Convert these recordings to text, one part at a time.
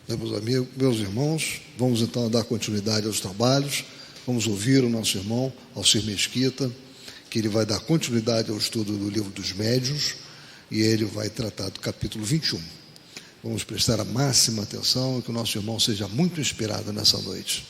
Meus irmãos, vamos então dar continuidade aos trabalhos. Vamos ouvir o nosso irmão Alcir Mesquita, que ele vai dar continuidade ao estudo do livro dos Médiuns, e ele vai tratar do capítulo 21. Vamos prestar a máxima atenção e que o nosso irmão seja muito inspirado nessa noite.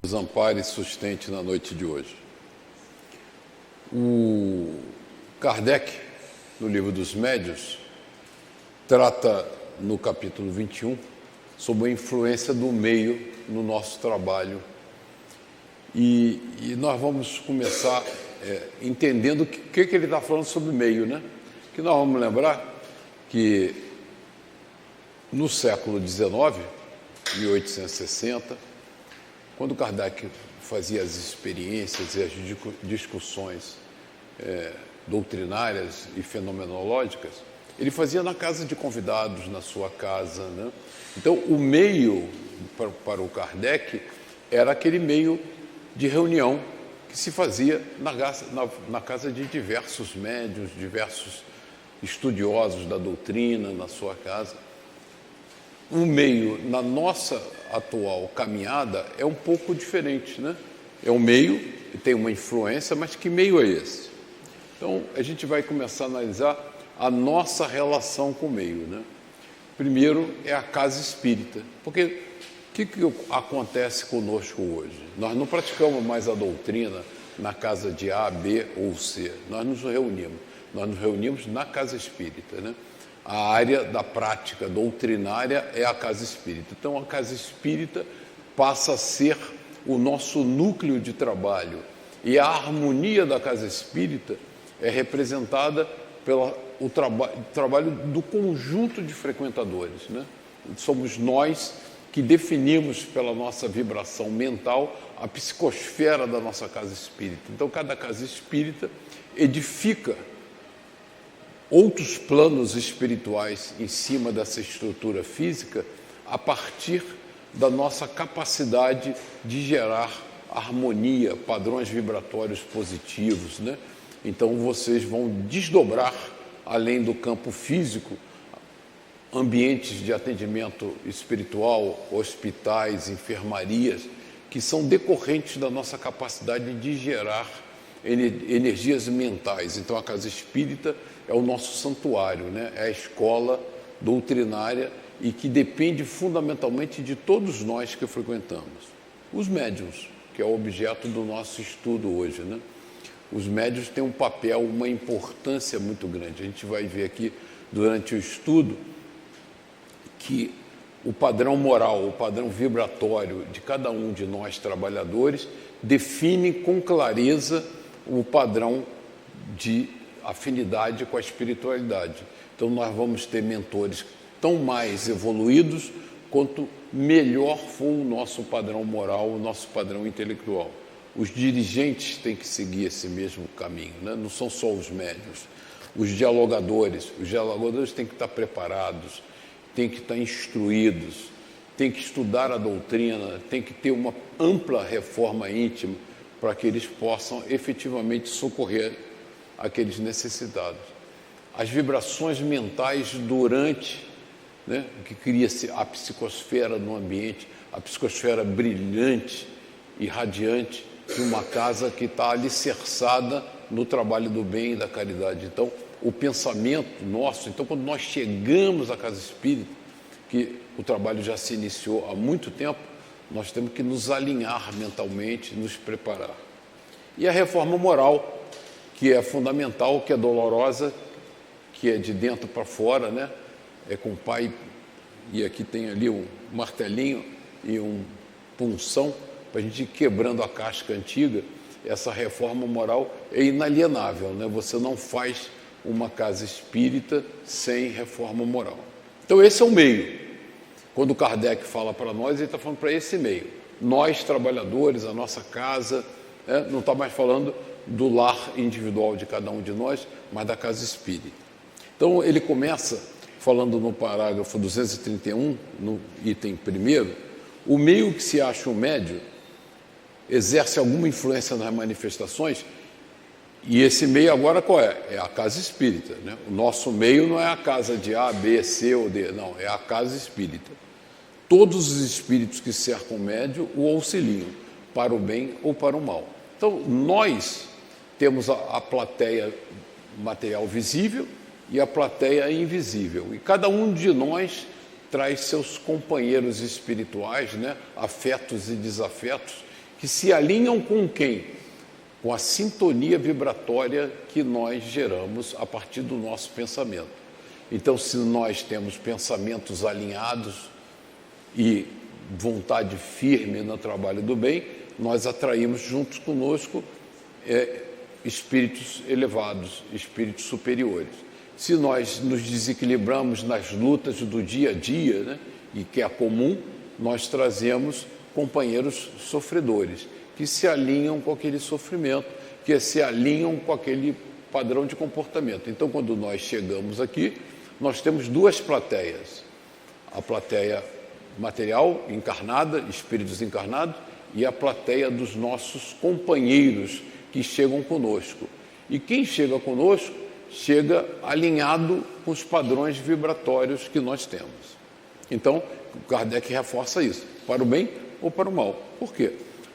Nos ampare e sustente na noite de hoje. O Kardec, no livro dos Médiuns, trata no capítulo 21 sobre a influência do meio no nosso trabalho. E nós vamos começar entendendo o que ele está falando sobre meio, né? Que nós vamos lembrar que no século XIX, 1860, quando Kardec fazia as experiências e as discussões doutrinárias e fenomenológicas, ele fazia na casa de convidados, na sua casa, né? Então, o meio para o Kardec era aquele meio de reunião que se fazia na casa de diversos médiuns, diversos estudiosos da doutrina, na sua casa. O meio, na nossa atual caminhada, é um pouco diferente, né? É um meio que tem uma influência, mas que meio é esse? Então, a gente vai começar a analisar a nossa relação com o meio, né? Primeiro é a casa espírita, porque o que acontece conosco hoje? Nós não praticamos mais a doutrina na casa de A, B ou C, nós nos reunimos na casa espírita, né? A área da prática doutrinária é a casa espírita. Então, a casa espírita passa a ser o nosso núcleo de trabalho. E a harmonia da casa espírita é representada pelo trabalho do conjunto de frequentadores, né? Somos nós que definimos pela nossa vibração mental a psicosfera da nossa casa espírita. Então, cada casa espírita edifica outros planos espirituais em cima dessa estrutura física a partir da nossa capacidade de gerar harmonia, padrões vibratórios positivos, né? Então vocês vão desdobrar, além do campo físico, ambientes de atendimento espiritual, hospitais, enfermarias, que são decorrentes da nossa capacidade de gerar energias mentais. Então a casa espírita é o nosso santuário, né? É a escola doutrinária e que depende fundamentalmente de todos nós que frequentamos. Os médiuns, que é o objeto do nosso estudo hoje, né? Os médiuns têm um papel, uma importância muito grande. A gente vai ver aqui durante o estudo que o padrão moral, o padrão vibratório de cada um de nós trabalhadores define com clareza o padrão de afinidade com a espiritualidade. Então nós vamos ter mentores tão mais evoluídos quanto melhor for o nosso padrão moral, o nosso padrão intelectual. Os dirigentes têm que seguir esse mesmo caminho, né? Não são só os médiuns. Os dialogadores têm que estar preparados, têm que estar instruídos, têm que estudar a doutrina, têm que ter uma ampla reforma íntima para que eles possam efetivamente socorrer aqueles necessitados. As vibrações mentais durante, né, que cria-se a psicosfera no ambiente, a psicosfera brilhante e radiante de uma casa que está alicerçada no trabalho do bem e da caridade. Então, o pensamento nosso, então quando nós chegamos à casa espírita, que o trabalho já se iniciou há muito tempo, nós temos que nos alinhar mentalmente, nos preparar. E a reforma moral, que é fundamental, que é dolorosa, que é de dentro para fora, né? É com o pai, e aqui tem ali um martelinho e um punção, para a gente ir quebrando a casca antiga. Essa reforma moral é inalienável, né? Você não faz uma casa espírita sem reforma moral. Então esse é o meio. Quando Kardec fala para nós, ele está falando para esse meio. Nós, trabalhadores, a nossa casa, não está mais falando do lar individual de cada um de nós, mas da casa espírita. Então ele começa falando no parágrafo 231, no item 1º, o meio que se acha o médium exerce alguma influência nas manifestações, e esse meio agora qual é? É a casa espírita, né? O nosso meio não é a casa de A, B, C ou D, não, é a casa espírita. Todos os espíritos que cercam o médium o auxiliam, para o bem ou para o mal. Então, nós temos a plateia material visível e a plateia invisível. E cada um de nós traz seus companheiros espirituais, né? Afetos e desafetos, que se alinham com quem? Com a sintonia vibratória que nós geramos a partir do nosso pensamento. Então, se nós temos pensamentos alinhados e vontade firme no trabalho do bem, nós atraímos juntos conosco espíritos elevados, espíritos superiores. Se nós nos desequilibramos nas lutas do dia a dia, né, e que é comum, nós trazemos companheiros sofredores, que se alinham com aquele sofrimento, que se alinham com aquele padrão de comportamento. Então, quando nós chegamos aqui, nós temos duas plateias. A plateia material, encarnada, espíritos encarnados, e a plateia dos nossos companheiros que chegam conosco. E quem chega conosco, chega alinhado com os padrões vibratórios que nós temos. Então, Kardec reforça isso, para o bem ou para o mal. Por quê?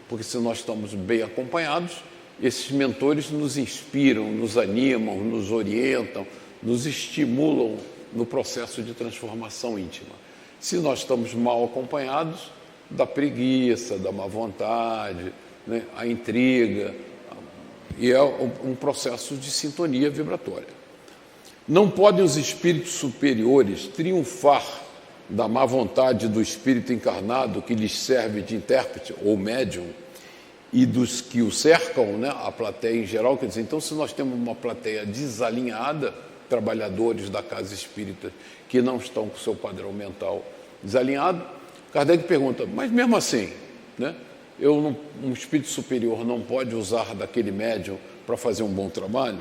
Porque se nós estamos bem acompanhados, esses mentores nos inspiram, nos animam, nos orientam, nos estimulam no processo de transformação íntima. Se nós estamos mal acompanhados, da preguiça, da má vontade, né, a intriga, e é um processo de sintonia vibratória. Não podem os espíritos superiores triunfar da má vontade do espírito encarnado que lhes serve de intérprete ou médium e dos que o cercam, né, a plateia em geral. Quer dizer, então, se nós temos uma plateia desalinhada, trabalhadores da casa espírita que não estão com o seu padrão mental desalinhado, Kardec pergunta, mas mesmo assim, né, um espírito superior não pode usar daquele médium para fazer um bom trabalho?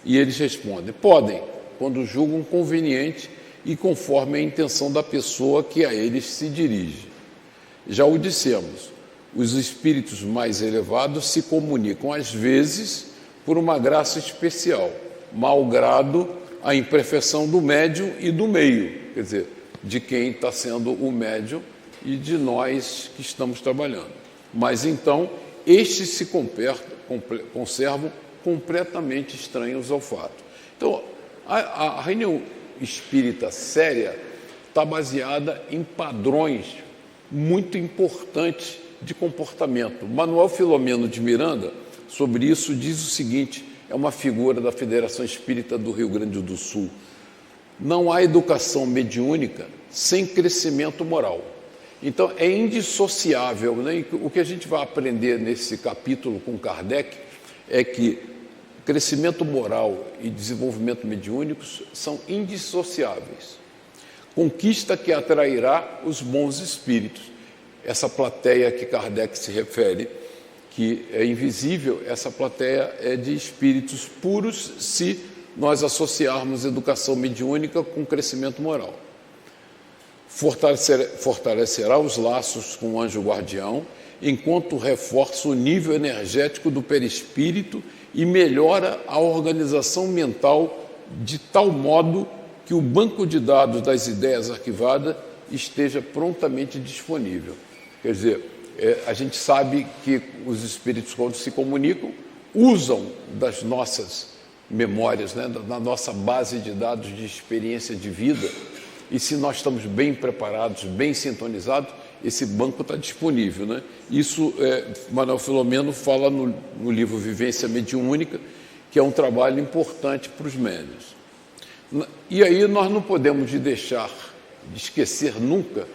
E eles respondem, podem, quando julgam conveniente e conforme a intenção da pessoa que a eles se dirige. Já o dissemos, os espíritos mais elevados se comunicam às vezes por uma graça especial, malgrado a imperfeição do médium e do meio, quer dizer, de quem está sendo o médium e de nós que estamos trabalhando. Mas então, estes se conservam completamente estranhos ao fato. Então, a reunião espírita séria está baseada em padrões muito importantes de comportamento. Manuel Filomeno de Miranda, sobre isso, diz o seguinte, é uma figura da Federação Espírita do Rio Grande do Sul. Não há educação mediúnica sem crescimento moral. Então, é indissociável, né? O que a gente vai aprender nesse capítulo com Kardec é que crescimento moral e desenvolvimento mediúnicos são indissociáveis. Conquista que atrairá os bons espíritos. Essa plateia que Kardec se refere, que é invisível, essa plateia é de espíritos puros se nós associarmos educação mediúnica com crescimento moral. Fortalecerá os laços com o anjo guardião, enquanto reforça o nível energético do perispírito e melhora a organização mental de tal modo que o banco de dados das ideias arquivadas esteja prontamente disponível. Quer dizer, a gente sabe que os espíritos, quando se comunicam, usam das nossas memórias, né, da nossa base de dados de experiência de vida, e se nós estamos bem preparados, bem sintonizados, esse banco está disponível, né? Isso, Manuel Filomeno fala no livro Vivência Mediúnica, que é um trabalho importante para os médiuns. E aí nós não podemos deixar de esquecer nunca,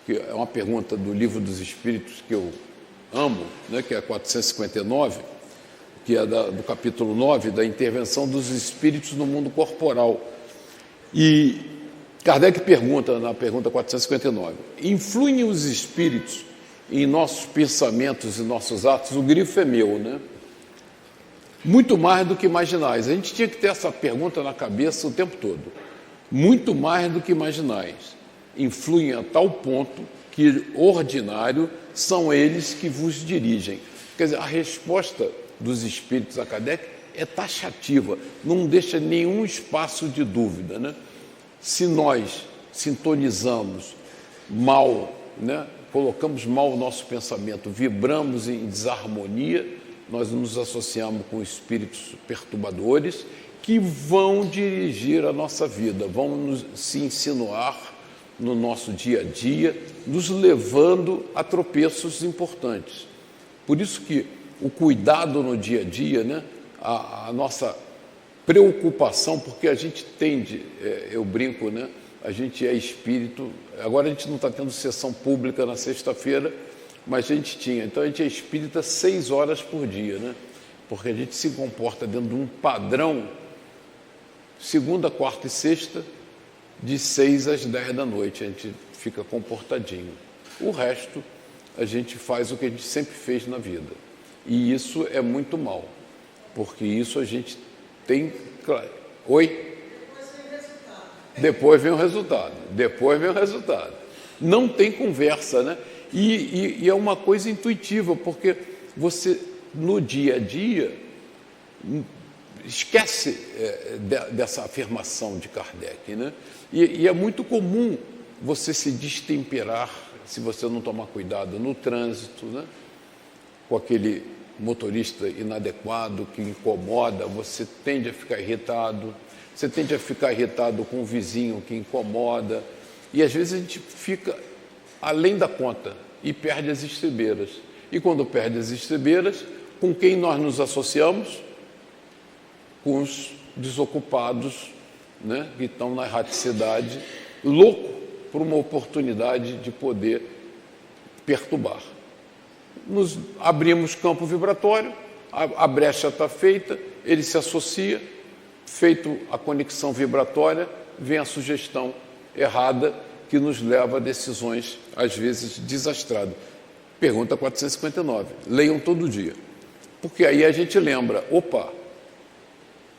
que é uma pergunta do Livro dos Espíritos que eu amo, né, que é a 459, que é do capítulo 9, da intervenção dos espíritos no mundo corporal. E Kardec pergunta, na pergunta 459, influem os espíritos em nossos pensamentos e nossos atos? O grifo é meu, né? Muito mais do que imaginais. A gente tinha que ter essa pergunta na cabeça o tempo todo. muito mais do que imaginais. Influem a tal ponto que, ordinário, são eles que vos dirigem. Quer dizer, a resposta dos espíritos a Kardec é taxativa, não deixa nenhum espaço de dúvida, né? Se nós sintonizamos mal, né? Colocamos mal o nosso pensamento, vibramos em desarmonia, nós nos associamos com espíritos perturbadores que vão dirigir a nossa vida, vão se insinuar no nosso dia a dia, nos levando a tropeços importantes. Por isso que o cuidado no dia a dia, né? A nossa preocupação, porque a gente tende, eu brinco, né? A gente é espírito, agora a gente não está tendo sessão pública na sexta-feira, mas a gente tinha, então a gente é espírita 6 horas por dia, né? Porque a gente se comporta dentro de um padrão, segunda, quarta e sexta, de 6 às 10 da noite, a gente fica comportadinho. O resto, a gente faz o que a gente sempre fez na vida. E isso é muito mal, porque isso a gente tem... Oi? Depois vem o resultado. Depois vem o resultado. Não tem conversa, né? E é uma coisa intuitiva, porque você, no dia a dia, esquece dessa afirmação de Kardec, né? E é muito comum você se destemperar, se você não tomar cuidado no trânsito, né? Com aquele motorista inadequado que incomoda, você tende a ficar irritado, você tende a ficar irritado com o vizinho que incomoda, e às vezes a gente fica além da conta e perde as estribeiras. E quando perde as estribeiras, com quem nós nos associamos? Com os desocupados, né, que estão na erraticidade, louco por uma oportunidade de poder perturbar. Nos abrimos campo vibratório, a brecha está feita, ele se associa, feito a conexão vibratória, vem a sugestão errada que nos leva a decisões, às vezes, desastradas. Pergunta 459. Leiam todo dia. Porque aí a gente lembra, opa,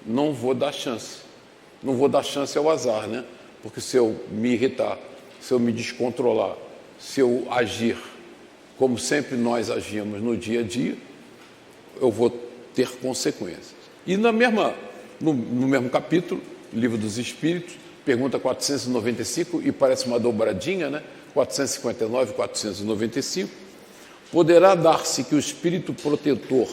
não vou dar chance. Não vou dar chance ao azar, né? Porque se eu me irritar, se eu me descontrolar, se eu agir como sempre nós agimos no dia a dia, eu vou ter consequências. E no mesmo capítulo, Livro dos Espíritos, pergunta 495, e parece uma dobradinha, né? 459 e 495, poderá dar-se que o espírito protetor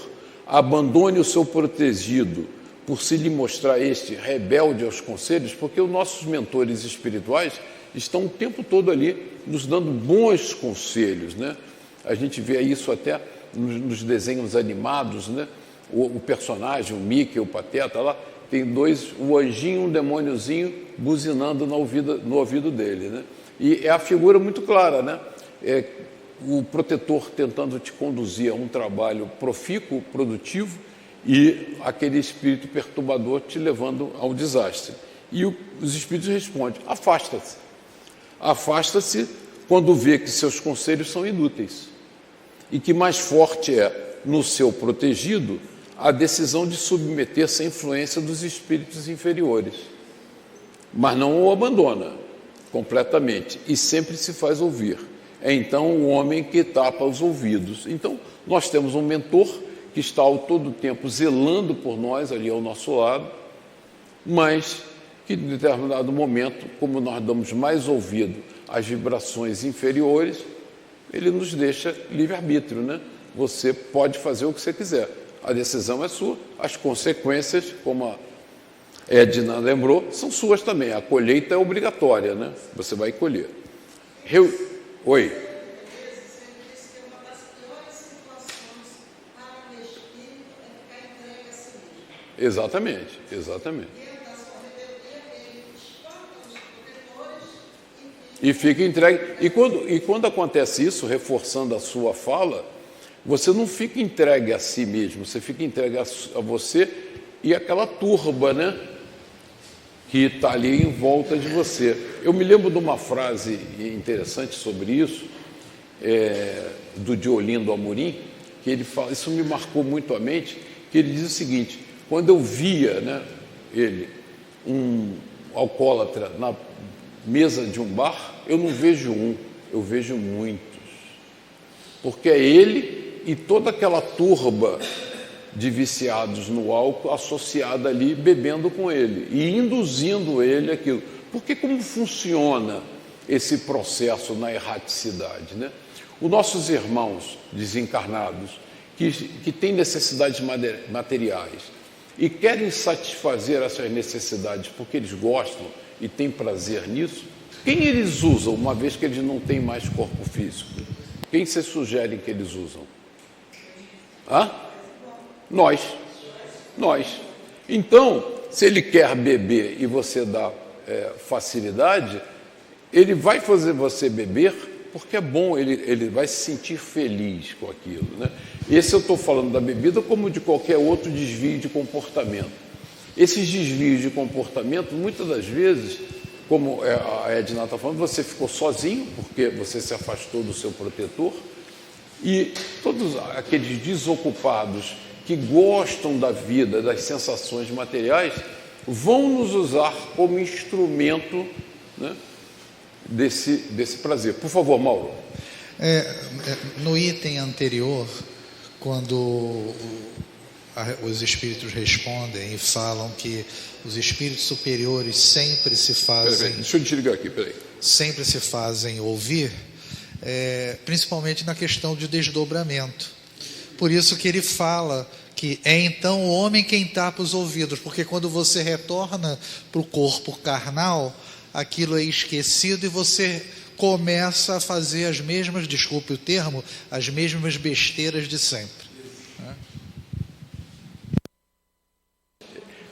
abandone o seu protegido por se lhe mostrar este rebelde aos conselhos, porque os nossos mentores espirituais estão o tempo todo ali nos dando bons conselhos, né? A gente vê isso até nos desenhos animados, né? O personagem, o Mickey, o Pateta, lá tem dois, o anjinho e um demôniozinho buzinando no ouvido dele, né? E é a figura muito clara, né? É o protetor tentando te conduzir a um trabalho profícuo, produtivo, e aquele espírito perturbador te levando ao desastre. E os espíritos respondem, afasta-se. Afasta-se quando vê que seus conselhos são inúteis e que mais forte é no seu protegido a decisão de submeter-se à influência dos espíritos inferiores. Mas não o abandona completamente e sempre se faz ouvir. É então o homem que tapa os ouvidos. Então, nós temos um mentor que está ao todo tempo zelando por nós ali ao nosso lado, mas que em determinado momento, como nós damos mais ouvido às vibrações inferiores, ele nos deixa livre-arbítrio, né? Você pode fazer o que você quiser. A decisão é sua, as consequências, como a Edna lembrou, são suas também. A colheita é obrigatória, né? Você vai colher. Oi. Exatamente, exatamente. E fica entregue. E quando acontece isso, reforçando a sua fala, você não fica entregue a si mesmo, você fica entregue a você e aquela turba, né, que está ali em volta de você. Eu me lembro de uma frase interessante sobre isso, do Diolindo Amorim, que ele fala, isso me marcou muito a mente, que ele diz o seguinte, quando eu via, né, ele, alcoólatra na mesa de um bar, eu não vejo um, eu vejo muitos. Porque é ele e toda aquela turba de viciados no álcool associada ali, bebendo com ele e induzindo ele aquilo. Porque como funciona esse processo na erraticidade, né? Os nossos irmãos desencarnados que têm necessidades materiais e querem satisfazer essas necessidades porque eles gostam e têm prazer nisso, quem eles usam, uma vez que eles não têm mais corpo físico? Quem vocês sugerem que eles usam? Hã? Nós. Então, se ele quer beber e você dá facilidade, ele vai fazer você beber porque é bom, ele vai se sentir feliz com aquilo, né? Esse eu estou falando da bebida como de qualquer outro desvio de comportamento. Esses desvios de comportamento, muitas das vezes, como a Edna está falando, você ficou sozinho porque você se afastou do seu protetor, e todos aqueles desocupados que gostam da vida, das sensações materiais, vão nos usar como instrumento, né, desse prazer. Por favor, Mauro. No item anterior, quando os espíritos respondem e falam que os espíritos superiores sempre se fazem... Peraí, deixa eu desligar aqui, peraí. Sempre se fazem ouvir, principalmente na questão de desdobramento. Por isso que ele fala que é então o homem quem tapa os ouvidos, porque quando você retorna para o corpo carnal, aquilo é esquecido e você começa a fazer as mesmas, desculpe o termo, as mesmas besteiras de sempre.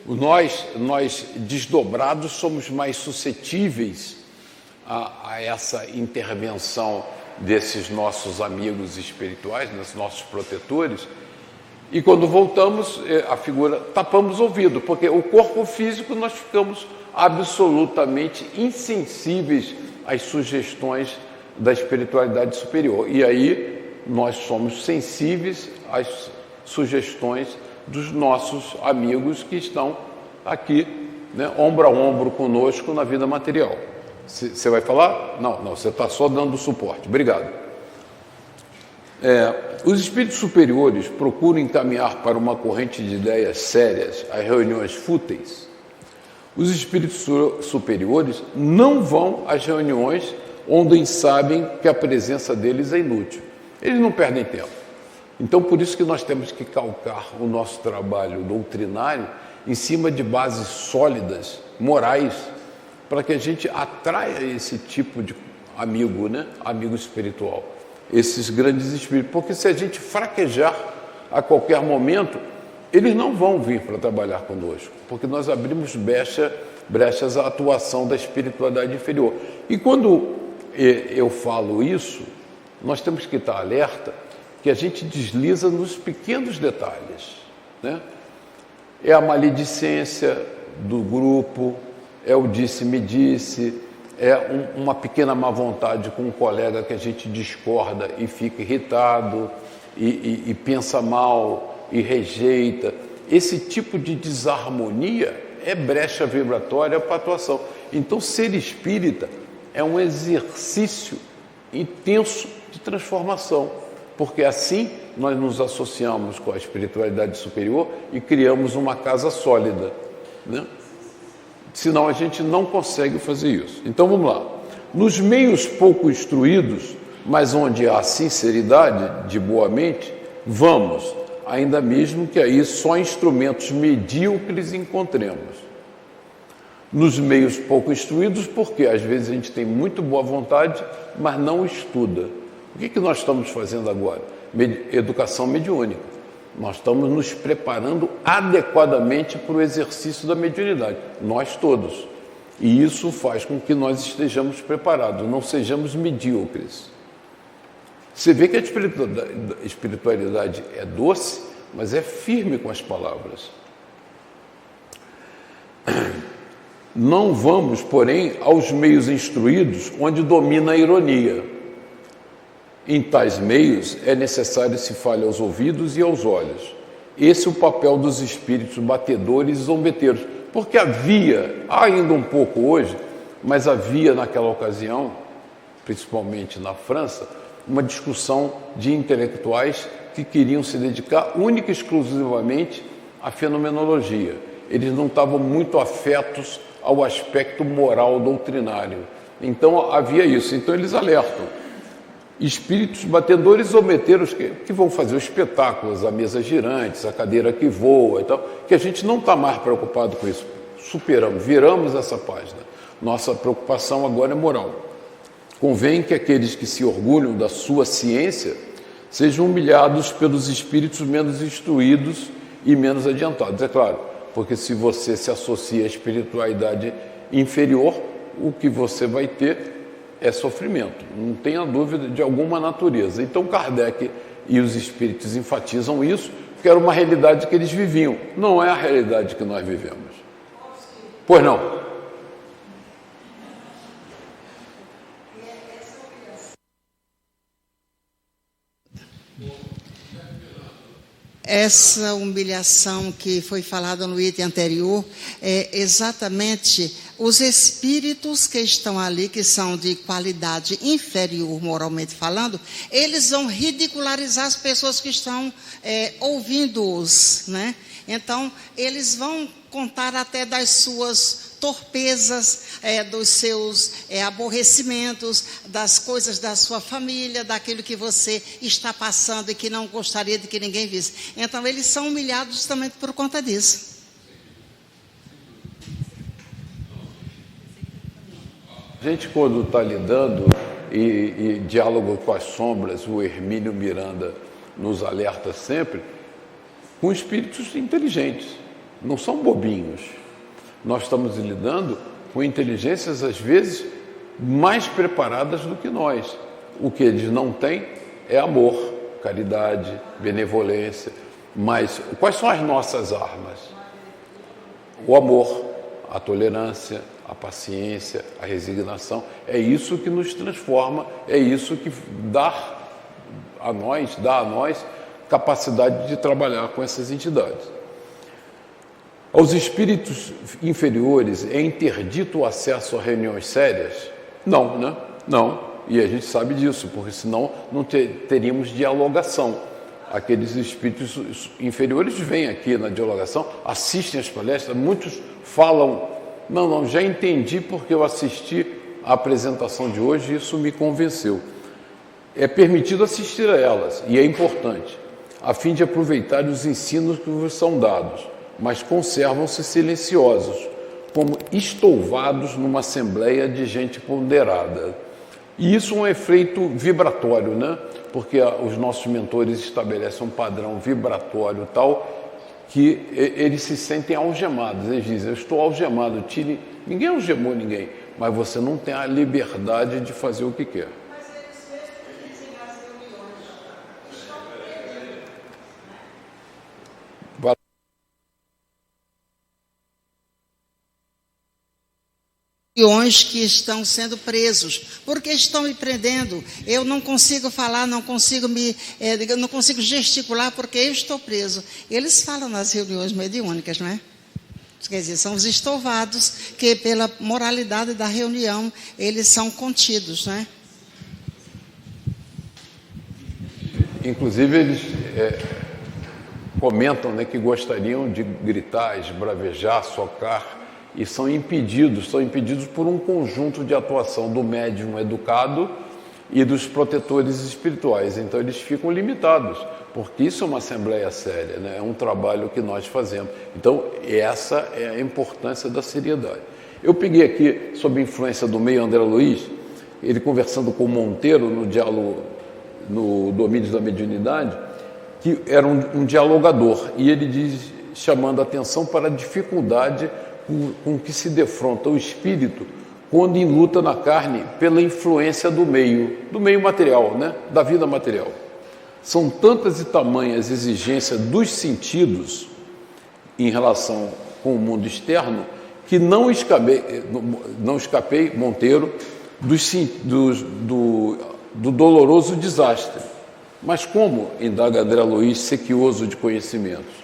Nós desdobrados somos mais suscetíveis a essa intervenção desses nossos amigos espirituais, desses nossos protetores, e quando voltamos, a figura, tapamos o ouvido, porque o corpo físico nós ficamos absolutamente insensíveis às sugestões da espiritualidade superior, e aí nós somos sensíveis às sugestões dos nossos amigos que estão aqui, né, ombro a ombro conosco na vida material. Você vai falar? Não, você está só dando suporte. Obrigado. Os espíritos superiores procuram encaminhar para uma corrente de ideias sérias as reuniões fúteis. Os espíritos superiores não vão às reuniões onde sabem que a presença deles é inútil. Eles não perdem tempo. Então, por isso que nós temos que calcar o nosso trabalho doutrinário em cima de bases sólidas, morais, para que a gente atraia esse tipo de amigo, né? Amigo espiritual, esses grandes espíritos. Porque se a gente fraquejar a qualquer momento, eles não vão vir para trabalhar conosco, porque nós abrimos brechas à atuação da espiritualidade inferior. E quando eu falo isso, nós temos que estar alerta que a gente desliza nos pequenos detalhes, né? É a maledicência do grupo, é o disse-me-disse, é uma pequena má vontade com um colega que a gente discorda e fica irritado, e pensa mal, e rejeita. Esse tipo de desarmonia é brecha vibratória para a atuação. Então, ser espírita é um exercício intenso de transformação, porque assim nós nos associamos com a espiritualidade superior e criamos uma casa sólida, né? Senão a gente não consegue fazer isso. Então vamos lá. Nos meios pouco instruídos, mas onde há sinceridade de boa mente, vamos, ainda mesmo que aí só instrumentos medíocres encontremos. Nos meios pouco instruídos, porque às vezes a gente tem muito boa vontade, mas não estuda. O que nós estamos fazendo agora? Educação mediúnica. Nós estamos nos preparando adequadamente para o exercício da mediunidade, nós todos. E isso faz com que nós estejamos preparados, não sejamos medíocres. Você vê que a espiritualidade é doce, mas é firme com as palavras. Não vamos, porém, aos meios instruídos, onde domina a ironia. Em tais meios é necessário se fale aos ouvidos e aos olhos. Esse é o papel dos espíritos batedores e zombeteiros. Porque havia, ainda um pouco hoje, mas havia naquela ocasião, principalmente na França, uma discussão de intelectuais que queriam se dedicar única e exclusivamente à fenomenologia. Eles não estavam muito afetos ao aspecto moral doutrinário. Então havia isso. Então eles alertam. Espíritos batedores ou meteiros que vão fazer os espetáculos, a mesa girante, a cadeira que voa e tal, que a gente não está mais preocupado com isso. Superamos, viramos essa página. Nossa preocupação agora é moral. Convém que aqueles que se orgulham da sua ciência sejam humilhados pelos espíritos menos instruídos e menos adiantados. É claro, porque se você se associa à espiritualidade inferior, o que você vai ter é sofrimento, não tenha dúvida, de alguma natureza. Então Kardec e os espíritos enfatizam isso, porque era uma realidade que eles viviam, não é a realidade que nós vivemos. Pois não? Essa humilhação que foi falada no item anterior é exatamente os espíritos que estão ali, que são de qualidade inferior, moralmente falando, eles vão ridicularizar as pessoas que estão ouvindo-os, né? Então, eles vão contar até das suas torpezas, dos seus aborrecimentos, das coisas da sua família, daquilo que você está passando e que não gostaria de que ninguém visse. Então, eles são humilhados justamente por conta disso. A gente, quando está lidando e diálogo com as sombras, o Hermínio Miranda nos alerta sempre, com espíritos inteligentes, não são bobinhos. Nós estamos lidando com inteligências, às vezes, mais preparadas do que nós. O que eles não têm é amor, caridade, benevolência. Mas quais são as nossas armas? O amor, a tolerância, a paciência, a resignação. É isso que nos transforma, é isso que dá a nós capacidade de trabalhar com essas entidades. Aos espíritos inferiores é interdito o acesso a reuniões sérias? Não, né? Não. E a gente sabe disso, porque senão não teríamos dialogação. Aqueles espíritos inferiores vêm aqui na dialogação, assistem às palestras, muitos falam, não, já entendi porque eu assisti a apresentação de hoje e isso me convenceu. É permitido assistir a elas, e é importante, a fim de aproveitar os ensinos que vos são dados, mas conservam-se silenciosos, como estouvados numa assembleia de gente ponderada. E isso é um efeito vibratório, né? Porque os nossos mentores estabelecem um padrão vibratório tal que eles se sentem algemados. Eles dizem, eu estou algemado, ninguém algemou ninguém, mas você não tem a liberdade de fazer o que quer. Que estão sendo presos, porque estão me prendendo, eu não consigo falar, não consigo gesticular, porque eu estou preso. Eles falam nas reuniões mediúnicas, não é? Quer dizer, são os estouvados que pela moralidade da reunião, eles são contidos, não é? Inclusive, eles comentam, né, que gostariam de gritar, esbravejar, socar, e são impedidos por um conjunto de atuação do médium educado e dos protetores espirituais. Então eles ficam limitados, porque isso é uma assembleia séria, né? É um trabalho que nós fazemos. Então essa é a importância da seriedade. Eu peguei aqui, sob a influência do meio André Luiz, ele conversando com Monteiro no diálogo no Domínios da Mediunidade, que era um dialogador, e ele diz, chamando a atenção para a dificuldade com que se defronta o espírito quando em luta na carne pela influência do meio material, né? Da vida material. São tantas e tamanhas exigências dos sentidos em relação com o mundo externo que não escapei, Monteiro, do doloroso desastre. Mas como, indaga André Luiz, sequioso de conhecimentos?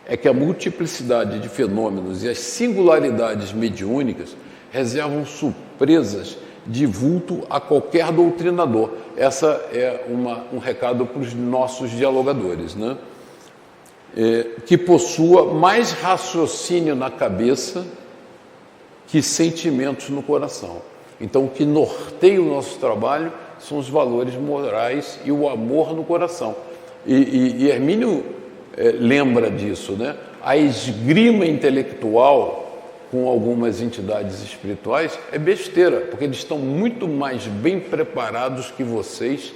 é que a multiplicidade de fenômenos e as singularidades mediúnicas reservam surpresas de vulto a qualquer doutrinador. Essa é um recado para os nossos dialogadores, né? Que possua mais raciocínio na cabeça que sentimentos no coração. Então, o que norteia o nosso trabalho são os valores morais e o amor no coração. E Hermínio lembra disso, né? A esgrima intelectual com algumas entidades espirituais é besteira, porque eles estão muito mais bem preparados que vocês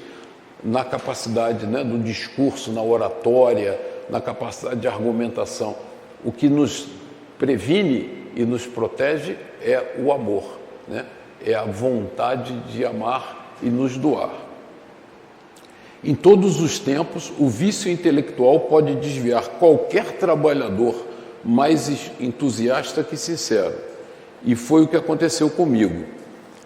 na capacidade, né, do discurso, na oratória, na capacidade de argumentação. O que nos previne e nos protege é o amor, né? É a vontade de amar e nos doar. Em todos os tempos, o vício intelectual pode desviar qualquer trabalhador mais entusiasta que sincero. E foi o que aconteceu comigo.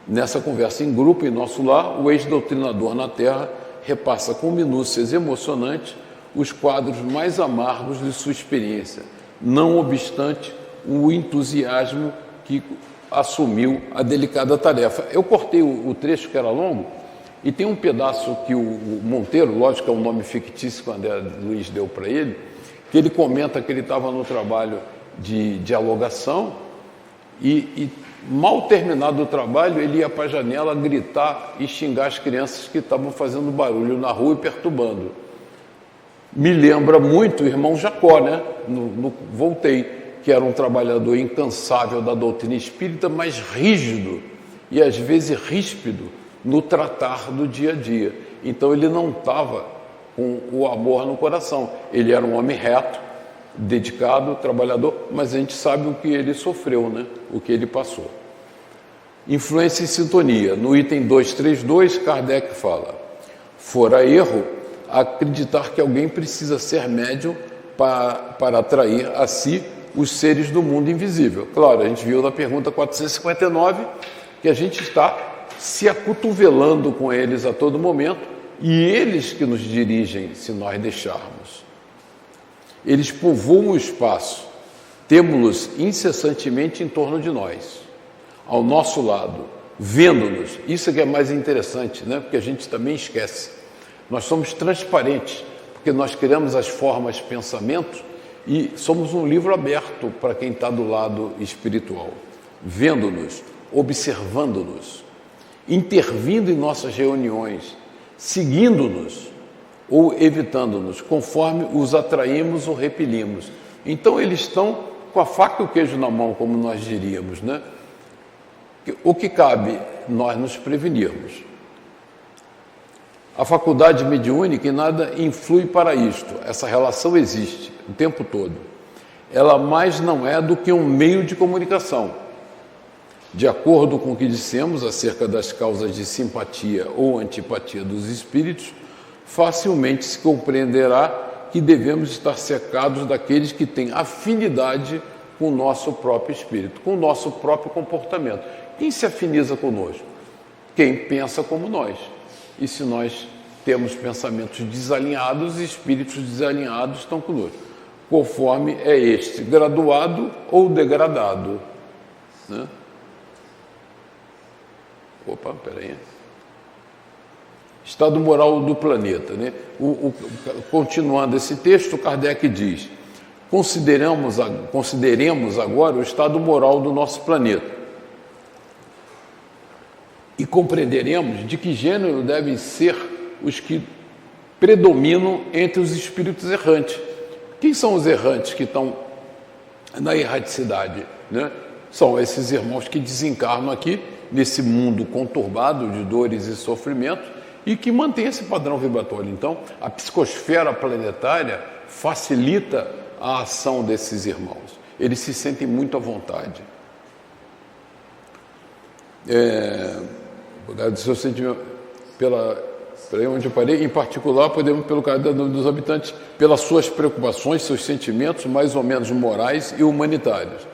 Nessa conversa em grupo, em nosso lar, o ex-doutrinador na Terra repassa com minúcias emocionantes os quadros mais amargos de sua experiência, não obstante o entusiasmo que assumiu a delicada tarefa. Eu cortei o trecho que era longo, e tem um pedaço que o Monteiro, lógico que é um nome fictício que o André Luiz deu para ele, que ele comenta que ele estava no trabalho de dialogação e mal terminado o trabalho, ele ia para a janela gritar e xingar as crianças que estavam fazendo barulho na rua e perturbando. Me lembra muito o irmão Jacó, né? Voltei, que era um trabalhador incansável da doutrina espírita, mas rígido e às vezes ríspido no tratar do dia a dia. Então ele não estava com o amor no coração. Ele era um homem reto, dedicado, trabalhador, mas a gente sabe o que ele sofreu, né? O que ele passou. Influência e sintonia. No item 232, Kardec fala: fora erro acreditar que alguém precisa ser médium para atrair a si os seres do mundo invisível. Claro, a gente viu na pergunta 459 que a gente está se acotovelando com eles a todo momento, e eles que nos dirigem, se nós deixarmos. Eles povoam o espaço, temos-los incessantemente em torno de nós, ao nosso lado, vendo-nos. Isso é que é mais interessante, né? Porque a gente também esquece. Nós somos transparentes, porque nós criamos as formas de pensamento e somos um livro aberto para quem está do lado espiritual, vendo-nos, observando-nos, intervindo em nossas reuniões, seguindo-nos ou evitando-nos, conforme os atraímos ou repelimos. Então eles estão com a faca e o queijo na mão, como nós diríamos, né? O que cabe nós nos prevenirmos. A faculdade mediúnica em nada influi para isto. Essa relação existe o tempo todo. Ela mais não é do que um meio de comunicação. De acordo com o que dissemos acerca das causas de simpatia ou antipatia dos espíritos, facilmente se compreenderá que devemos estar cercados daqueles que têm afinidade com o nosso próprio espírito, com o nosso próprio comportamento. Quem se afiniza conosco? Quem pensa como nós. E se nós temos pensamentos desalinhados, espíritos desalinhados estão conosco. Conforme é este, graduado ou degradado, né? Opa, peraí. Estado moral do planeta, né? Continuando esse texto, Kardec diz: consideremos agora o estado moral do nosso planeta e compreenderemos de que gênero devem ser os que predominam entre os espíritos errantes. Quem são os errantes que estão na erraticidade, né? São esses irmãos que desencarnam aqui nesse mundo conturbado de dores e sofrimentos e que mantém esse padrão vibratório. Então, a psicosfera planetária facilita a ação desses irmãos. Eles se sentem muito à vontade. Seu sentimento, peraí, onde eu parei, em particular, podemos, pelo caso dos habitantes, pelas suas preocupações, seus sentimentos, mais ou menos morais e humanitários.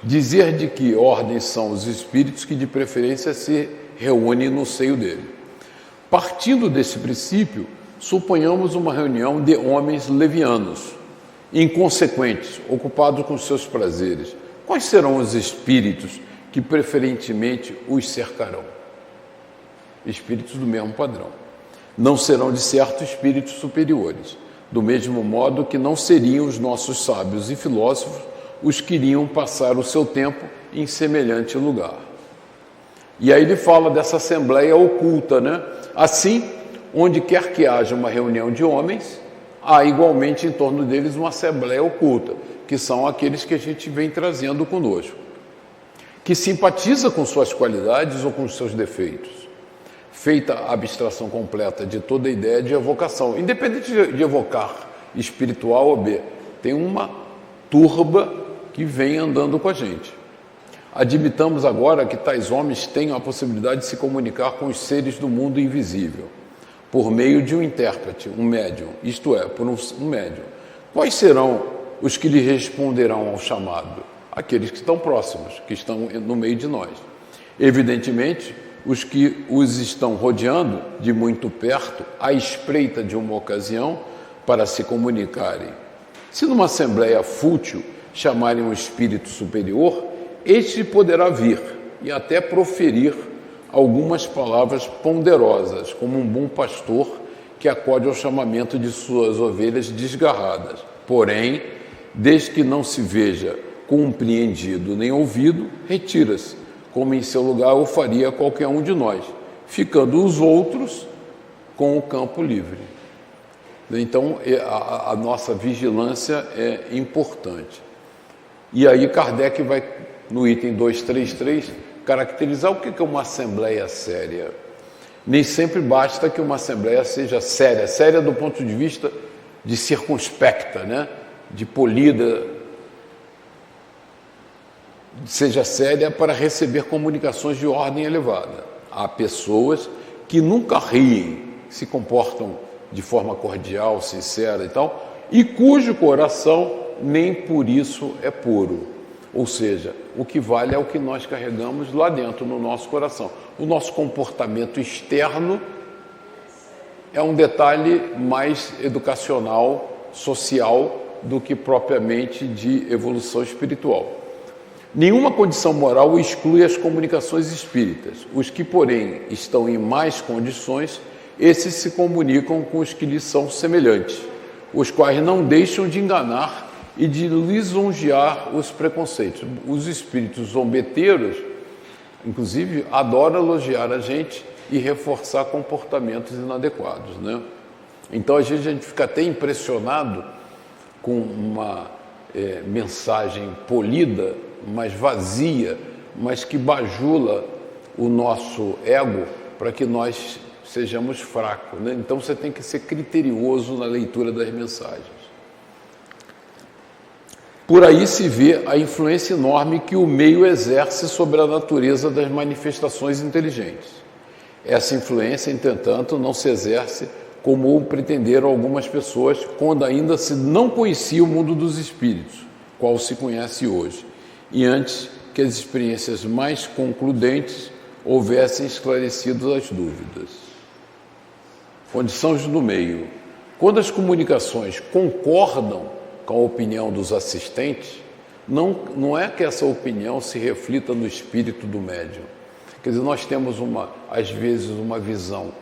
Dizer de que ordem são os espíritos que, de preferência, se reúnem no seio dele. Partindo desse princípio, suponhamos uma reunião de homens levianos, inconsequentes, ocupados com seus prazeres, quais serão os espíritos que preferentemente os cercarão? Espíritos do mesmo padrão. Não serão de certo espíritos superiores, do mesmo modo que não seriam os nossos sábios e filósofos os que iriam passar o seu tempo em semelhante lugar. E aí ele fala dessa assembleia oculta, né? Assim, onde quer que haja uma reunião de homens, há igualmente em torno deles uma assembleia oculta, que são aqueles que a gente vem trazendo conosco, que simpatiza com suas qualidades ou com seus defeitos, feita a abstração completa de toda a ideia de evocação, independente de evocar espiritual ou B, tem uma turba que vem andando com a gente. Admitamos agora que tais homens tenham a possibilidade de se comunicar com os seres do mundo invisível, por meio de um intérprete, um médium, isto é, por um médium. Quais serão os que lhe responderão ao chamado? Aqueles que estão próximos, que estão no meio de nós. Evidentemente, os que os estão rodeando de muito perto, à espreita de uma ocasião, para se comunicarem. Se numa assembleia fútil chamarem um espírito superior, este poderá vir e até proferir algumas palavras ponderosas, como um bom pastor que acode ao chamamento de suas ovelhas desgarradas. Porém, desde que não se veja compreendido nem ouvido, retira-se, como em seu lugar o faria qualquer um de nós, ficando os outros com o campo livre. Então, a nossa vigilância é importante. E aí Kardec vai, no item 233, caracterizar o que é uma assembleia séria. Nem sempre basta que uma assembleia seja séria, séria do ponto de vista de circunspecta, né? De polida, seja séria para receber comunicações de ordem elevada. Há pessoas que nunca riem, se comportam de forma cordial, sincera e tal, e cujo coração nem por isso é puro. Ou seja, o que vale é o que nós carregamos lá dentro, no nosso coração. O nosso comportamento externo é um detalhe mais educacional, social, do que propriamente de evolução espiritual. Nenhuma condição moral exclui as comunicações espíritas. Os que, porém, estão em mais condições, esses se comunicam com os que lhes são semelhantes, os quais não deixam de enganar e de lisonjear os preconceitos. Os espíritos zombeteiros, inclusive, adoram elogiar a gente e reforçar comportamentos inadequados, né? Então, às vezes, a gente fica até impressionado com uma mensagem polida, mas vazia, mas que bajula o nosso ego para que nós sejamos fracos, né? Então, você tem que ser criterioso na leitura das mensagens. Por aí se vê a influência enorme que o meio exerce sobre a natureza das manifestações inteligentes. Essa influência, entretanto, não se exerce como pretenderam algumas pessoas quando ainda se não conhecia o mundo dos espíritos, qual se conhece hoje, e antes que as experiências mais concludentes houvessem esclarecido as dúvidas. Condições do meio. Quando as comunicações concordam com a opinião dos assistentes, não é que essa opinião se reflita no espírito do médium. Quer dizer, nós temos, às vezes, uma visão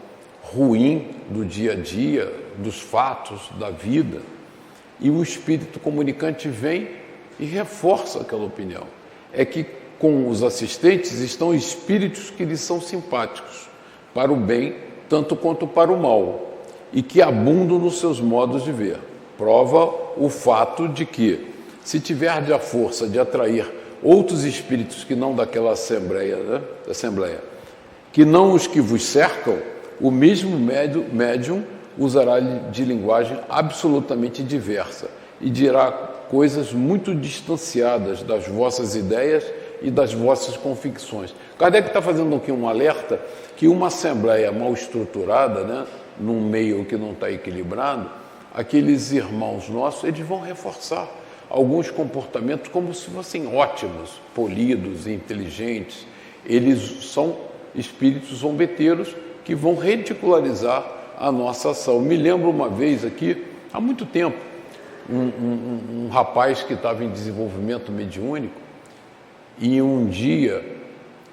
ruim do dia a dia, dos fatos, da vida, e o espírito comunicante vem e reforça aquela opinião. É que com os assistentes estão espíritos que lhes são simpáticos, para o bem, tanto quanto para o mal, e que abundam nos seus modos de ver. Prova o fato de que, se tiver a força de atrair outros espíritos que não daquela assembleia, né? Que não os que vos cercam, o mesmo médium usará de linguagem absolutamente diversa e dirá coisas muito distanciadas das vossas ideias e das vossas convicções. Kardec está fazendo aqui um alerta que uma assembleia mal estruturada, né? Num meio que não está equilibrado, aqueles irmãos nossos, eles vão reforçar alguns comportamentos como se fossem ótimos, polidos, inteligentes. Eles são espíritos zombeteiros que vão ridicularizar a nossa ação. Me lembro uma vez aqui, há muito tempo, um rapaz que estava em desenvolvimento mediúnico e um dia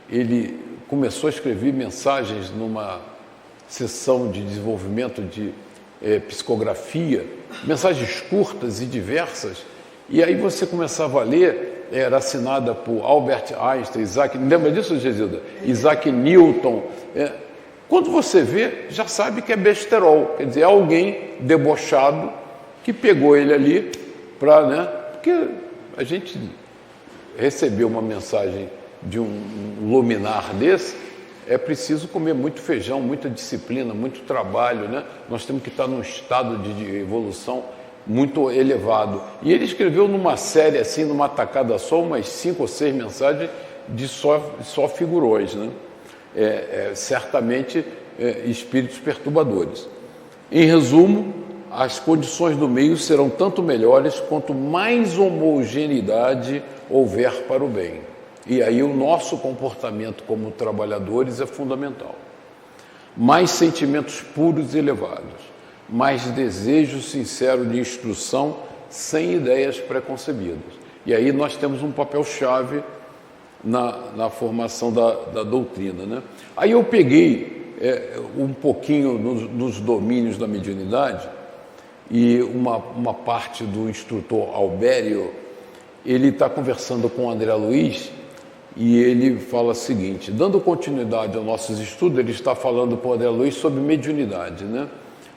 ele começou a escrever mensagens numa sessão de desenvolvimento de psicografia, mensagens curtas e diversas, e aí você começava a ler, era assinada por Albert Einstein, lembra disso, Gesilda? Isaac Newton. Quando você vê, já sabe que é besterol, quer dizer, é alguém debochado que pegou ele ali para, né? Porque a gente recebeu uma mensagem de um luminar desse, é preciso comer muito feijão, muita disciplina, muito trabalho, né? Nós temos que estar num estado de evolução muito elevado. E ele escreveu numa série, assim, numa tacada só, umas 5 ou 6 mensagens de só figurões, né? Certamente espíritos perturbadores. Em resumo, as condições do meio serão tanto melhores quanto mais homogeneidade houver para o bem. E aí o nosso comportamento como trabalhadores é fundamental. Mais sentimentos puros e elevados, mais desejo sincero de instrução sem ideias preconcebidas. E aí nós temos um papel-chave na formação da doutrina, né? Aí eu peguei um pouquinho nos domínios da mediunidade e uma parte do instrutor Albério, ele está conversando com o André Luiz e ele fala o seguinte, dando continuidade aos nossos estudos, ele está falando para o André Luiz sobre mediunidade, né?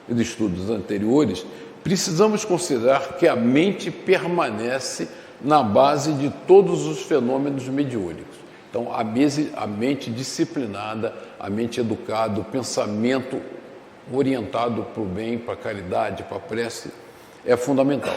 De estudos anteriores, precisamos considerar que a mente permanece na base de todos os fenômenos mediúnicos. Então, a mente disciplinada, a mente educada, o pensamento orientado para o bem, para a caridade, para a prece, é fundamental.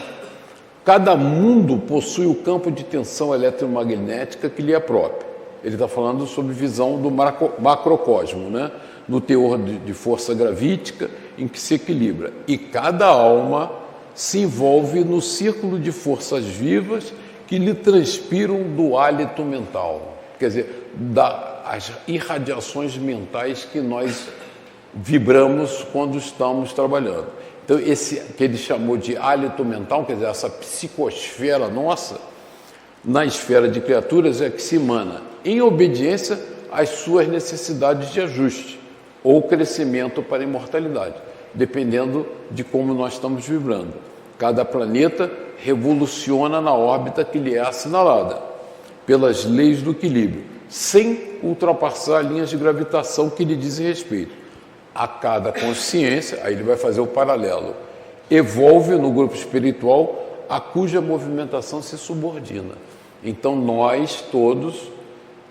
Cada mundo possui o campo de tensão eletromagnética que lhe é próprio. Ele está falando sobre visão do macrocosmo, né? No teor de força gravítica em que se equilibra. E cada alma se envolve no círculo de forças vivas que lhe transpiram do hálito mental. Quer dizer, das irradiações mentais que nós vibramos quando estamos trabalhando. Então, esse que ele chamou de hálito mental, quer dizer, essa psicosfera nossa, na esfera de criaturas é que se emana em obediência às suas necessidades de ajuste ou crescimento para a imortalidade, dependendo de como nós estamos vibrando. Cada planeta revoluciona na órbita que lhe é assinalada, pelas leis do equilíbrio, sem ultrapassar linhas de gravitação que lhe dizem respeito. A cada consciência, aí ele vai fazer o paralelo, evolve no grupo espiritual a cuja movimentação se subordina. Então nós todos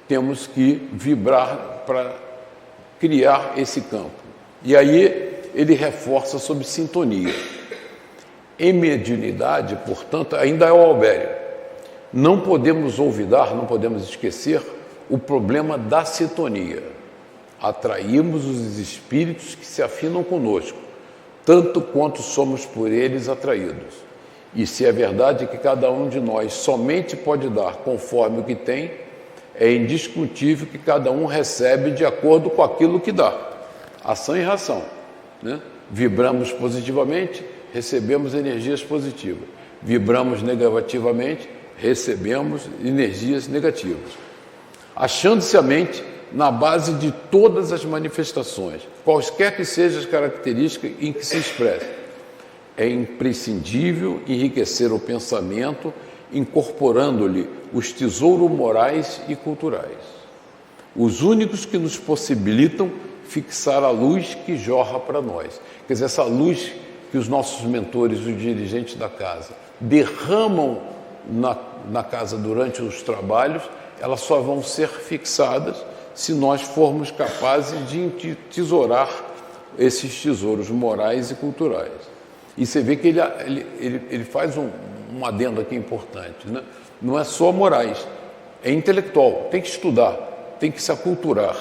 temos que vibrar para criar esse campo. E aí ele reforça sobre sintonia. Em mediunidade, portanto, ainda é o Albério. Não podemos olvidar, não podemos esquecer o problema da sintonia. Atraímos os espíritos que se afinam conosco, tanto quanto somos por eles atraídos. E se é verdade que cada um de nós somente pode dar conforme o que tem, é indiscutível que cada um recebe de acordo com aquilo que dá. Ação e reação, né? Vibramos positivamente, recebemos energias positivas. Vibramos negativamente, recebemos energias negativas. Achando-se a mente na base de todas as manifestações, quaisquer que sejam as características em que se expressa. É imprescindível enriquecer o pensamento, incorporando-lhe os tesouros morais e culturais, os únicos que nos possibilitam fixar a luz que jorra para nós. Quer dizer, essa luz que os nossos mentores, os dirigentes da casa, derramam na casa durante os trabalhos, elas só vão ser fixadas se nós formos capazes de tesourar esses tesouros morais e culturais. E você vê que ele faz um adendo aqui importante, né? Não é só morais, é intelectual, tem que estudar, tem que se aculturar.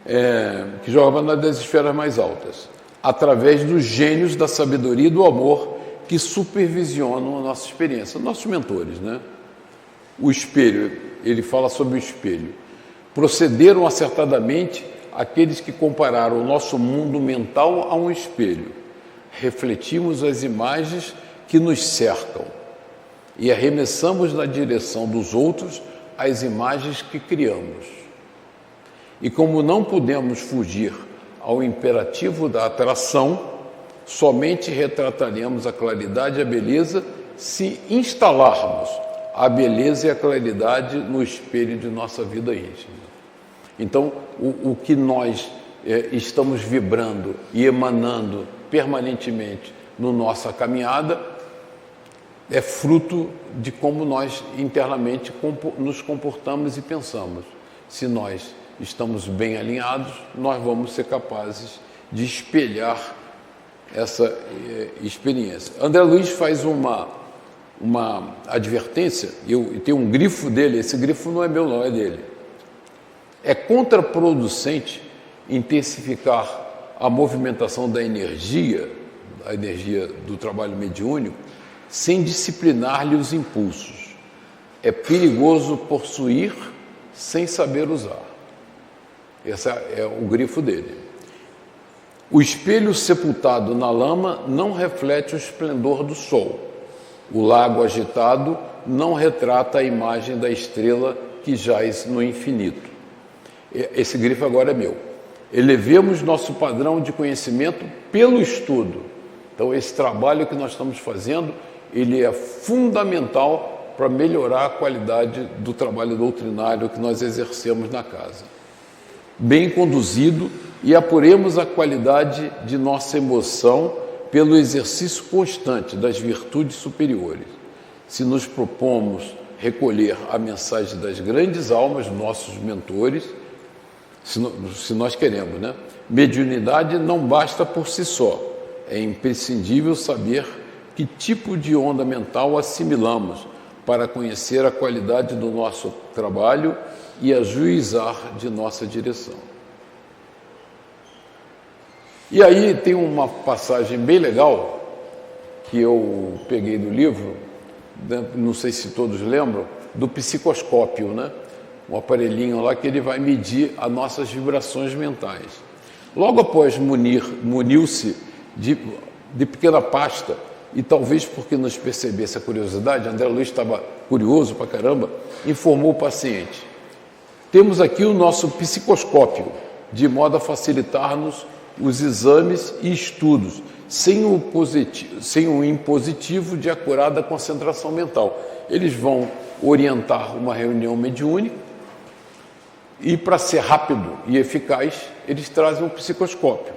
Que joga nas esferas mais altas, através dos gênios da sabedoria e do amor que supervisionam a nossa experiência, nossos mentores, né? O espelho, ele fala sobre o espelho. Procederam acertadamente aqueles que compararam o nosso mundo mental a um espelho, refletimos as imagens que nos cercam e arremessamos na direção dos outros as imagens que criamos. E como não podemos fugir ao imperativo da atração, somente retrataremos a claridade e a beleza se instalarmos a beleza e a claridade no espelho de nossa vida íntima. Então, o que nós estamos vibrando e emanando permanentemente na nossa caminhada é fruto de como nós internamente nos comportamos e pensamos. Se nós estamos bem alinhados, nós vamos ser capazes de espelhar essa experiência. André Luiz faz uma advertência, eu tenho um grifo dele, esse grifo não é meu não, é dele. É contraproducente intensificar a movimentação da energia, a energia do trabalho mediúnico, sem disciplinar-lhe os impulsos. É perigoso possuir sem saber usar. Esse é o grifo dele. O espelho sepultado na lama não reflete o esplendor do sol. O lago agitado não retrata a imagem da estrela que jaz no infinito. Esse grifo agora é meu. Elevemos nosso padrão de conhecimento pelo estudo. Então, esse trabalho que nós estamos fazendo, ele é fundamental para melhorar a qualidade do trabalho doutrinário que nós exercemos na casa. Bem conduzido, e apuremos a qualidade de nossa emoção pelo exercício constante das virtudes superiores. Se nos propomos recolher a mensagem das grandes almas, nossos mentores, se nós queremos, né? Mediunidade não basta por si só. É imprescindível saber que tipo de onda mental assimilamos para conhecer a qualidade do nosso trabalho e ajuizar de nossa direção. E aí tem uma passagem bem legal que eu peguei do livro, não sei se todos lembram, do psicoscópio, né? Um aparelhinho lá que ele vai medir as nossas vibrações mentais. Logo após muniu-se de pequena pasta, e talvez porque nos percebesse a curiosidade, André Luiz estava curioso pra caramba, informou o paciente: temos aqui o nosso psicoscópio, de modo a facilitar-nos os exames e estudos, sem o impositivo de acurada concentração mental. Eles vão orientar uma reunião mediúnica e, para ser rápido e eficaz, eles trazem um psicoscópio.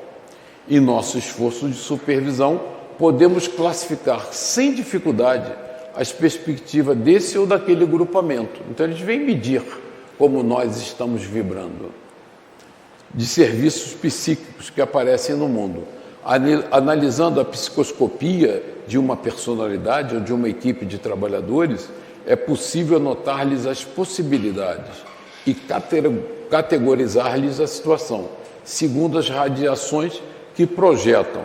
Em nosso esforço de supervisão, podemos classificar sem dificuldade as perspectivas desse ou daquele grupamento. Então, eles vêm medir como nós estamos vibrando, de serviços psíquicos que aparecem no mundo. Analisando a psicoscopia de uma personalidade ou de uma equipe de trabalhadores, é possível notar-lhes as possibilidades e categorizar-lhes a situação, segundo as radiações que projetam.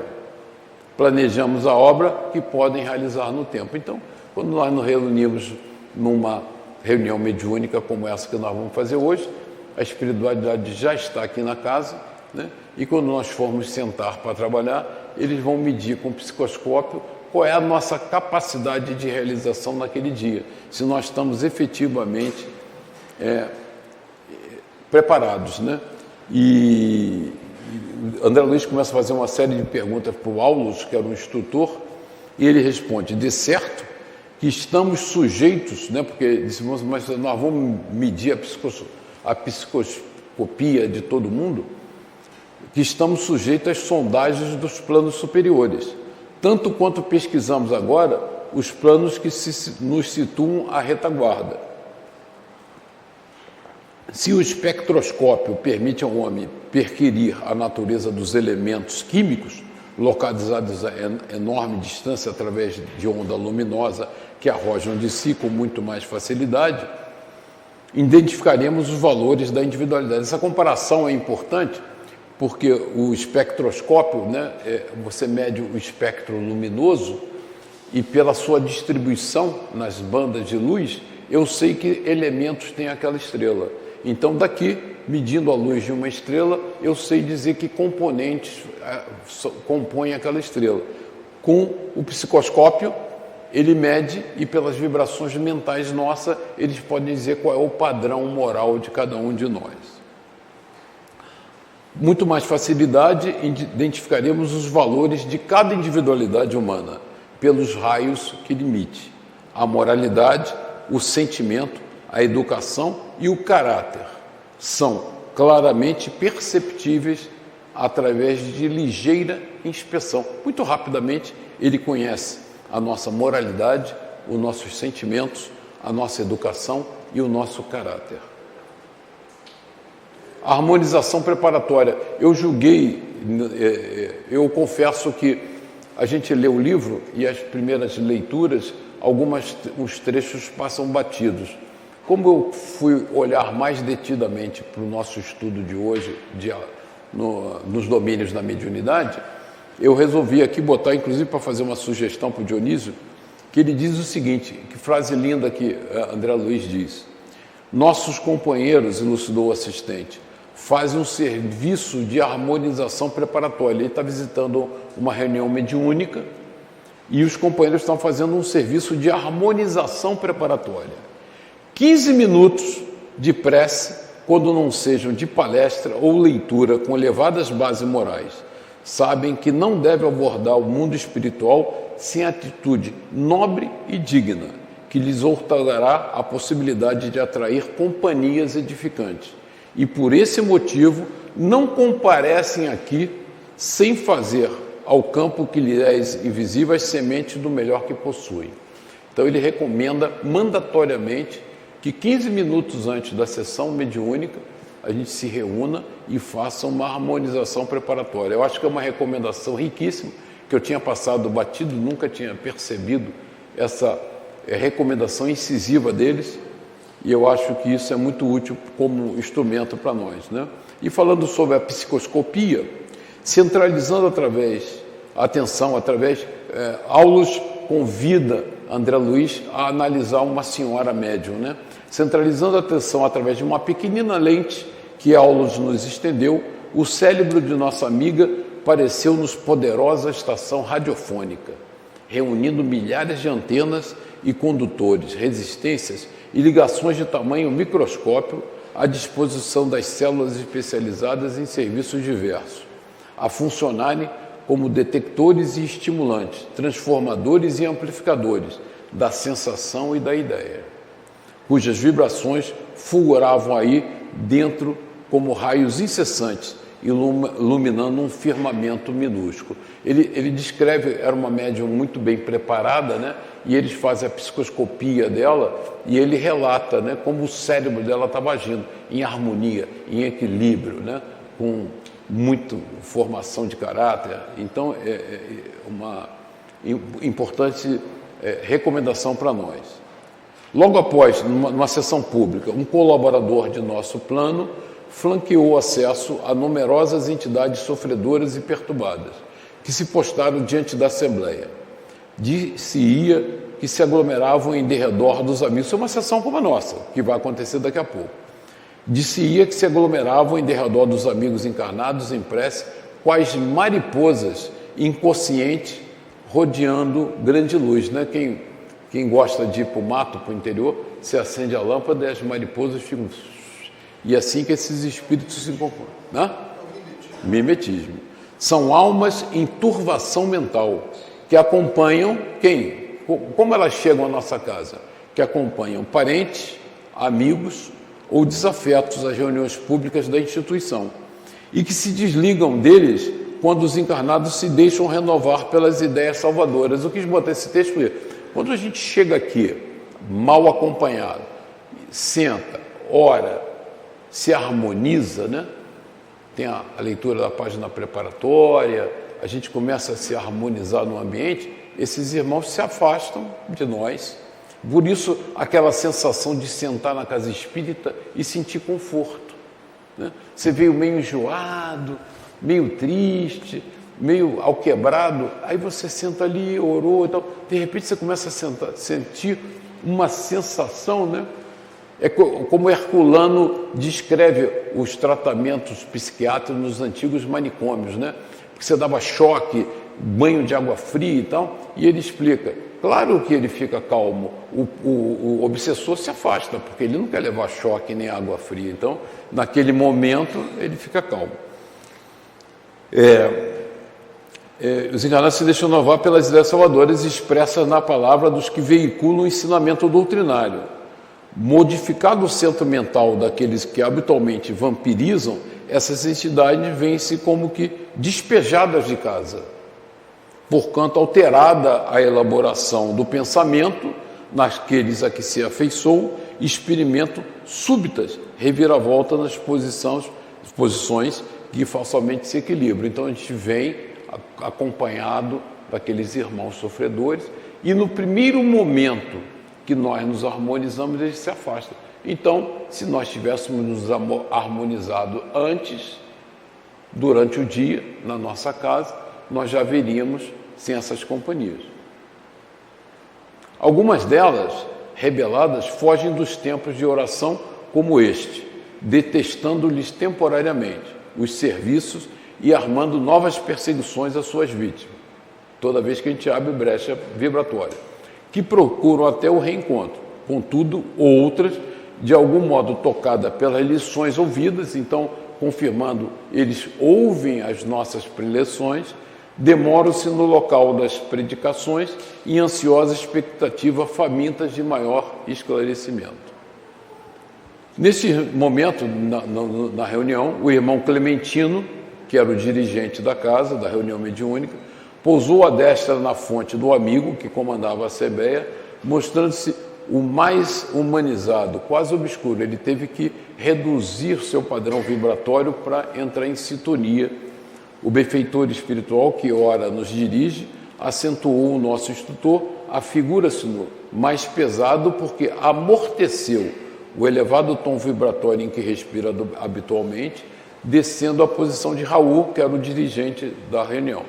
Planejamos a obra que podem realizar no tempo. Então, quando nós nos reunimos numa reunião mediúnica como essa que nós vamos fazer hoje, a espiritualidade já está aqui na casa, né? E quando nós formos sentar para trabalhar, eles vão medir com o psicoscópio qual é a nossa capacidade de realização naquele dia, se nós estamos efetivamente preparados, né? E André Luiz começa a fazer uma série de perguntas para o Aulus, que era um instrutor, e ele responde: de certo que estamos sujeitos, né? Porque dissemos, mas nós vamos medir a psicoscopia de todo mundo, que estamos sujeitos às sondagens dos planos superiores, tanto quanto pesquisamos agora os planos que nos situam à retaguarda. Se o espectroscópio permite ao homem perquirir a natureza dos elementos químicos, localizados a enorme distância através de onda luminosa que arrojam de si com muito mais facilidade, identificaremos os valores da individualidade. Essa comparação é importante porque o espectroscópio, né, você mede o espectro luminoso e pela sua distribuição nas bandas de luz, eu sei que elementos tem aquela estrela. Então, daqui, medindo a luz de uma estrela, eu sei dizer que componentes compõem aquela estrela. Com o psicoscópio, ele mede e pelas vibrações mentais nossas, eles podem dizer qual é o padrão moral de cada um de nós. Muito mais facilidade, identificaremos os valores de cada individualidade humana, pelos raios que ele emite. A moralidade, o sentimento, a educação e o caráter são claramente perceptíveis através de ligeira inspeção. Muito rapidamente ele conhece a nossa moralidade, os nossos sentimentos, a nossa educação e o nosso caráter. A harmonização preparatória. Eu confesso que a gente lê o livro e as primeiras leituras, uns trechos passam batidos. Como eu fui olhar mais detidamente para o nosso estudo de hoje, nos domínios da mediunidade, eu resolvi aqui botar, inclusive para fazer uma sugestão para o Dionísio, que ele diz o seguinte, que frase linda que André Luiz diz: nossos companheiros, elucidou o assistente, fazem um serviço de harmonização preparatória. Ele está visitando uma reunião mediúnica e os companheiros estão fazendo um serviço de harmonização preparatória. 15 minutos de prece, quando não sejam de palestra ou leitura com elevadas bases morais, sabem que não deve abordar o mundo espiritual sem atitude nobre e digna, que lhes outorgará a possibilidade de atrair companhias edificantes. E por esse motivo não comparecem aqui sem fazer ao campo que lhes é invisível as sementes do melhor que possuem. Então ele recomenda mandatoriamente que 15 minutos antes da sessão mediúnica a gente se reúna e faça uma harmonização preparatória. Eu acho que é uma recomendação riquíssima, que eu tinha passado batido, nunca tinha percebido essa recomendação incisiva deles, e eu acho que isso é muito útil como instrumento para nós, né? E falando sobre a psicoscopia, centralizando através Aulus convida André Luiz a analisar uma senhora médium, né? Centralizando a atenção através de uma pequenina lente que Aulus nos estendeu, o cérebro de nossa amiga pareceu-nos poderosa estação radiofônica, reunindo milhares de antenas e condutores, resistências e ligações de tamanho microscópio à disposição das células especializadas em serviços diversos, a funcionarem como detectores e estimulantes, transformadores e amplificadores da sensação e da ideia, cujas vibrações fulguravam aí dentro como raios incessantes, iluminando um firmamento minúsculo. Ele descreve, era uma médium muito bem preparada, né? E eles fazem a psicoscopia dela e ele relata, né, como o cérebro dela estava agindo em harmonia, em equilíbrio, né, com muita formação de caráter. Então, uma importante recomendação para nós. Logo após, numa sessão pública, um colaborador de nosso plano flanqueou o acesso a numerosas entidades sofredoras e perturbadas, que se postaram diante da Assembleia. Disse-ia que se aglomeravam em derredor dos amigos. Isso é uma sessão como a nossa, que vai acontecer daqui a pouco. Disse-ia que se aglomeravam em derredor dos amigos encarnados em prece, quais mariposas inconscientes rodeando grande luz, né? Quem gosta de ir para o mato, para o interior, se acende a lâmpada e as mariposas ficam... E assim que esses espíritos se compõem, né? Mimetismo. São almas em turvação mental, que acompanham quem? Como elas chegam à nossa casa? Que acompanham parentes, amigos ou desafetos às reuniões públicas da instituição e que se desligam deles quando os encarnados se deixam renovar pelas ideias salvadoras. Eu quis botar esse texto porque quando a gente chega aqui, mal acompanhado, senta, ora, se harmoniza, né? Tem a leitura da página preparatória, a gente começa a se harmonizar no ambiente, esses irmãos se afastam de nós. Por isso, aquela sensação de sentar na casa espírita e sentir conforto, né? Você veio meio enjoado, meio triste, meio alquebrado, aí você senta ali, orou e tal, de repente você começa a sentir uma sensação, né? É como Herculano descreve os tratamentos psiquiátricos nos antigos manicômios, né? Porque você dava choque, banho de água fria e tal, e ele explica. Claro que ele fica calmo, o obsessor se afasta, porque ele não quer levar choque nem água fria. Então, naquele momento, ele fica calmo. Os encarnados se deixam inovar pelas ideias salvadoras expressas na palavra dos que veiculam o ensinamento doutrinário. Modificado o centro mental daqueles que habitualmente vampirizam, essas entidades vêm-se como que despejadas de casa. Porquanto, alterada a elaboração do pensamento, naqueles a que se afeiçoou, experimentam súbitas reviravoltas nas posições que falsamente se equilibram. Então, a gente vem acompanhado daqueles irmãos sofredores e no primeiro momento que nós nos harmonizamos, eles se afastam. Então, se nós tivéssemos nos harmonizado antes, durante o dia, na nossa casa, nós já veríamos sem essas companhias. Algumas delas, rebeladas, fogem dos tempos de oração como este, detestando-lhes temporariamente os serviços e armando novas perseguições às suas vítimas, toda vez que a gente abre brecha vibratória, que procuram até o reencontro. Contudo, outras, de algum modo tocadas pelas lições ouvidas, então, confirmando, eles ouvem as nossas preleções, demoram-se no local das predicações em ansiosa expectativa, famintas de maior esclarecimento. Nesse momento, na reunião, o irmão Clementino, que era o dirigente da casa, da reunião mediúnica, pousou a destra na fonte do amigo que comandava a Assembleia, mostrando-se o mais humanizado, quase obscuro. Ele teve que reduzir seu padrão vibratório para entrar em sintonia. O benfeitor espiritual, que ora nos dirige, acentuou o nosso instrutor, afigura-se no mais pesado porque amorteceu o elevado tom vibratório em que respira habitualmente, descendo à posição de Raul, que era o dirigente da reunião,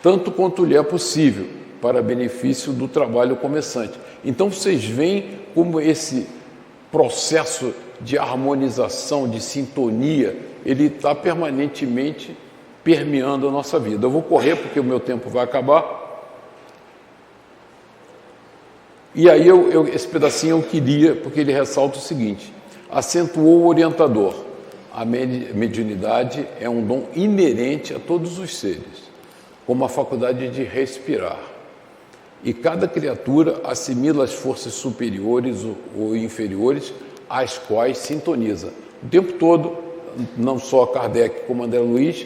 tanto quanto lhe é possível, para benefício do trabalho começante. Então, vocês veem como esse processo de harmonização, de sintonia, ele está permanentemente permeando a nossa vida. Eu vou correr porque o meu tempo vai acabar. E aí, esse pedacinho eu queria, porque ele ressalta o seguinte: acentuou o orientador. A mediunidade é um dom inerente a todos os seres, como a faculdade de respirar. E cada criatura assimila as forças superiores ou inferiores às quais sintoniza. O tempo todo, não só Kardec como André Luiz,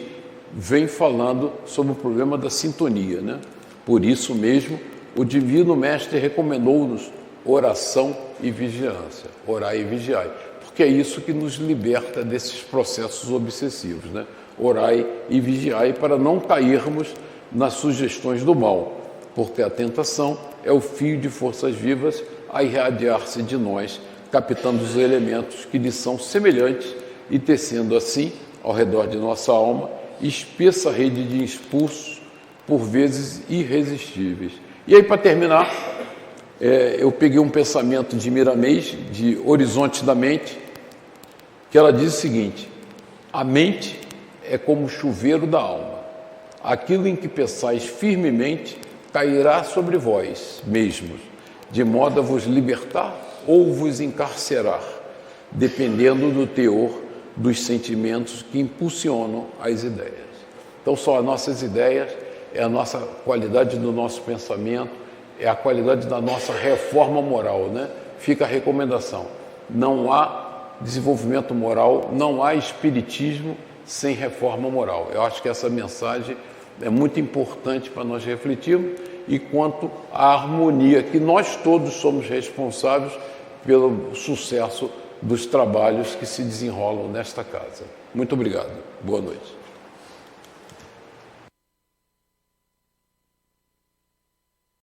vem falando sobre o problema da sintonia, né? Por isso mesmo, o Divino Mestre recomendou-nos oração e vigilância. Orai e vigiai. Porque é isso que nos liberta desses processos obsessivos, né? Orai e vigiai para não cairmos nas sugestões do mal, porque a tentação é o fio de forças vivas a irradiar-se de nós, captando os elementos que lhes são semelhantes e tecendo assim, ao redor de nossa alma, espessa rede de expulsos, por vezes irresistíveis. E aí, para terminar, eu peguei um pensamento de Miramês, de Horizonte da Mente, que ela diz o seguinte: a mente é como o chuveiro da alma. Aquilo em que pensais firmemente cairá sobre vós mesmos, de modo a vos libertar ou vos encarcerar, dependendo do teor dos sentimentos que impulsionam as ideias. Então, são as nossas ideias, é a nossa qualidade do nosso pensamento, é a qualidade da nossa reforma moral, né? Fica a recomendação: não há desenvolvimento moral, não há espiritismo sem reforma moral. Eu acho que essa mensagem é muito importante para nós refletirmos, e quanto à harmonia, que nós todos somos responsáveis pelo sucesso dos trabalhos que se desenrolam nesta casa. Muito obrigado. Boa noite.